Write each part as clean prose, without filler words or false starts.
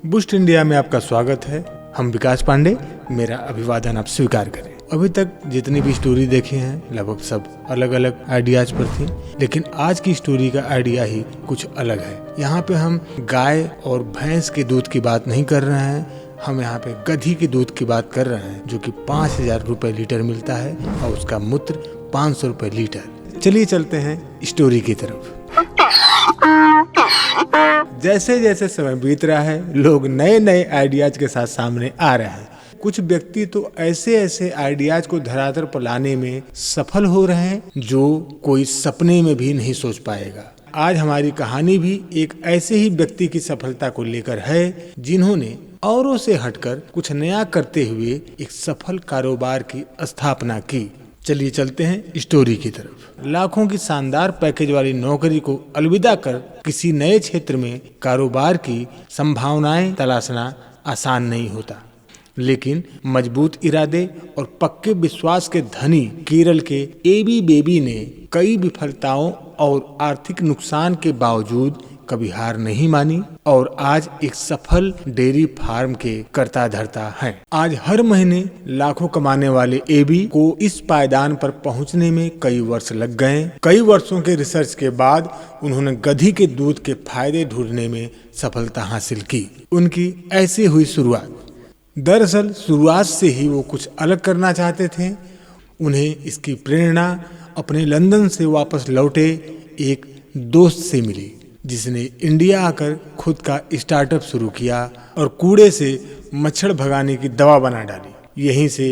Boost India में आपका स्वागत है। हम विकास पांडे, मेरा अभिवादन आप स्वीकार करें। अभी तक जितनी भी स्टोरी देखे हैं लगभग सब अलग अलग आइडियाज पर थी, लेकिन आज की स्टोरी का आइडिया ही कुछ अलग है। यहाँ पे हम गाय और भैंस के दूध की बात नहीं कर रहे हैं, हम यहाँ पे गधी के दूध की बात कर रहे हैं, जो कि 5,000 रुपए लीटर मिलता है और उसका मूत्र 500 रुपए लीटर। चलिए चलते हैं स्टोरी की तरफ। जैसे जैसे समय बीत रहा है, लोग नए नए आइडियाज के साथ सामने आ रहे हैं। कुछ व्यक्ति तो ऐसे ऐसे आइडियाज को धरातल पर लाने में सफल हो रहे हैं जो कोई सपने में भी नहीं सोच पाएगा। आज हमारी कहानी भी एक ऐसे ही व्यक्ति की सफलता को लेकर है, जिन्होंने औरों से हटकर कुछ नया करते हुए एक सफल कारोबार की स्थापना की। चलिए चलते हैं स्टोरी की तरफ। लाखों की शानदार पैकेज वाली नौकरी को अलविदा कर किसी नए क्षेत्र में कारोबार की संभावनाएं तलाशना आसान नहीं होता, लेकिन मजबूत इरादे और पक्के विश्वास के धनी केरल के एबी बेबी ने कई विफलताओं और आर्थिक नुकसान के बावजूद कभी हार नहीं मानी और आज एक सफल डेयरी फार्म के कर्ता धर्ता हैं। आज हर महीने लाखों कमाने वाले एबी को इस पायदान पर पहुंचने में कई वर्ष लग गए। कई वर्षों के रिसर्च के बाद उन्होंने गधी के दूध के फायदे ढूंढने में सफलता हासिल की। उनकी ऐसी हुई शुरुआत। दरअसल शुरुआत से ही वो कुछ अलग करना चाहते थे। उन्हें इसकी प्रेरणा अपने लंदन से वापस लौटे एक दोस्त से मिली, जिसने इंडिया आकर खुद का स्टार्टअप शुरू किया और कूड़े से मच्छर भगाने की दवा बना डाली। यहीं से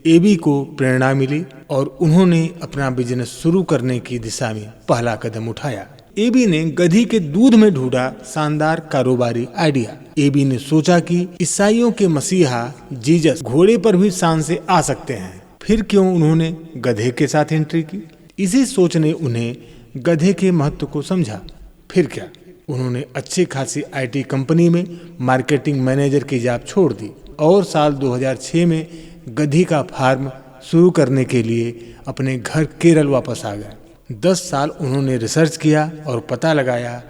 एबी को प्रेरणा मिली और उन्होंने अपना बिजनेस शुरू करने की दिशा में पहला कदम उठाया। एबी ने गधी के दूध में ढूंढा शानदार कारोबारी आइडिया। एबी ने सोचा कि ईसाइयों के मसीहा जीसस घोड़े पर भी शान से आ सकते हैं, फिर क्यों उन्होंने गधे के साथ एंट्री की। इसी सोच ने उन्हें गधे के महत्व को समझा। फिर क्या, उन्होंने अच्छी खासी आईटी कंपनी में मार्केटिंग मैनेजर की जॉब छोड़ दी और साल 2006 में गधी का फार्म शुरू करने के लिए अपने घर केरल वापस आ गए। 10 साल उन्होंने रिसर्च किया और पता लगाया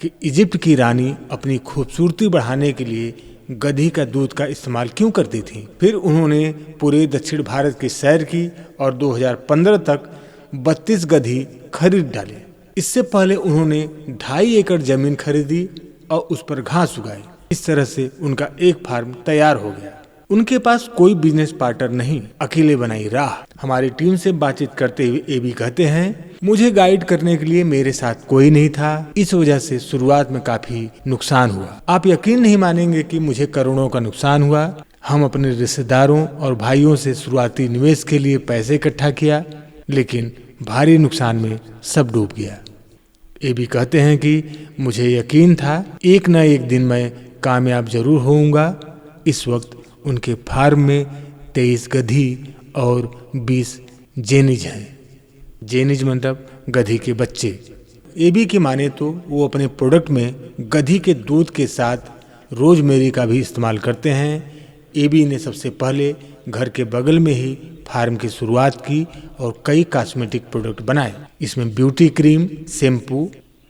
कि इजिप्ट की रानी अपनी खूबसूरती बढ़ाने के लिए गधी का दूध का इस्तेमाल क्यों करती थी। फिर उन्होंने पूरे दक्षिण भारत की सैर की और 2015 तक 32 गधी खरीद डाले। इससे पहले उन्होंने 2.5 एकड़ जमीन खरीदी और उस पर घास उगाई। इस तरह से उनका एक फार्म तैयार हो गया। उनके पास कोई बिजनेस पार्टनर नहीं, अकेले बनाई राह। हमारी टीम से बातचीत करते हुए एबी कहते हैं, मुझे गाइड करने के लिए मेरे साथ कोई नहीं था। इस वजह से शुरुआत में काफी नुकसान हुआ। आप यकीन नहीं मानेंगे कि मुझे करोड़ों का नुकसान हुआ। हम अपने रिश्तेदारों और भाइयों से शुरुआती निवेश के लिए पैसे इकट्ठा किया, लेकिन भारी नुकसान में सब डूब गया। एबी कहते हैं कि मुझे यकीन था एक न एक दिन मैं कामयाब जरूर होऊंगा। इस वक्त उनके फार्म में 23 गधी और 20 जेनिज हैं। जेनिज मतलब गधी के बच्चे। एबी की माने तो वो अपने प्रोडक्ट में गधी के दूध के साथ रोजमेरी का भी इस्तेमाल करते हैं। एबी ने सबसे पहले घर के बगल में ही फार्म की शुरुआत की और कई कॉस्मेटिक प्रोडक्ट बनाए। इसमें beauty cream, shampoo,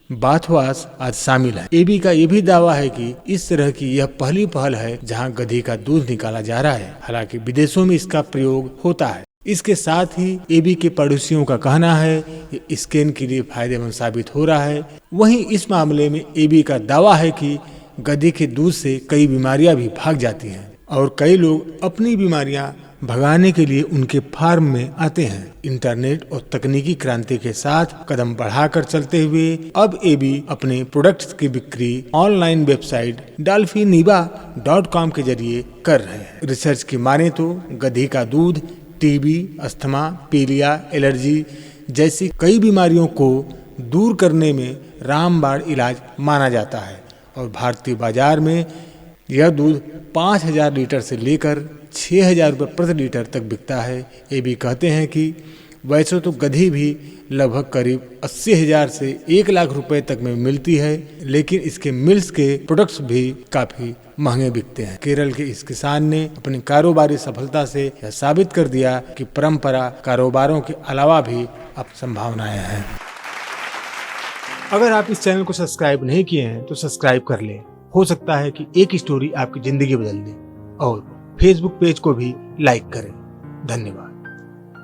bath wash आदि शामिल है। एबी का ये भी दावा है कि इस तरह की यह पहली पहल है जहां गधी का दूध निकाला जा रहा है। हालांकि विदेशों में इसका प्रयोग होता है। इसके साथ ही एबी के पड़ोसियों का कहना है कि स्किन के लिए फायदेमंद साबित हो रहा है। वहीं इस मामले में एबी का दावा है कि गधी के दूध से कई बीमारियां भी भाग जाती हैं और कई लोग अपनी बीमारियां भगाने के लिए उनके फार्म में आते हैं। इंटरनेट और तकनीकी क्रांति के साथ कदम बढ़ाकर चलते हुए अब एबी अपने प्रोडक्ट्स की बिक्री ऑनलाइन वेबसाइट dolphiniva.com के जरिए कर रहे हैं। रिसर्च की माने तो गधी का दूध टीबी, अस्थमा, पीलिया, एलर्जी जैसी कई बीमारियों को दूर करने में रामबाण इलाज माना जाता है और भारतीय बाजार में यह दूध 5,000 लीटर से लेकर 6,000 रुपये प्रति लीटर तक बिकता है। एबी कहते हैं कि वैसे तो गधी भी लगभग करीब 80,000 से 1 लाख रुपए तक में मिलती है, लेकिन इसके मिल्स के प्रोडक्ट्स भी काफी महंगे बिकते हैं। केरल के इस किसान ने अपनी कारोबारी सफलता से यह साबित कर दिया कि परंपरा कारोबारों के अलावा भी अब संभावनाएं हैं। अगर आप इस चैनल को सब्सक्राइब नहीं किए हैं तो सब्सक्राइब कर लें। हो सकता है कि एक स्टोरी आपकी जिंदगी बदल दे। और फेसबुक पेज को भी लाइक करें। धन्यवाद।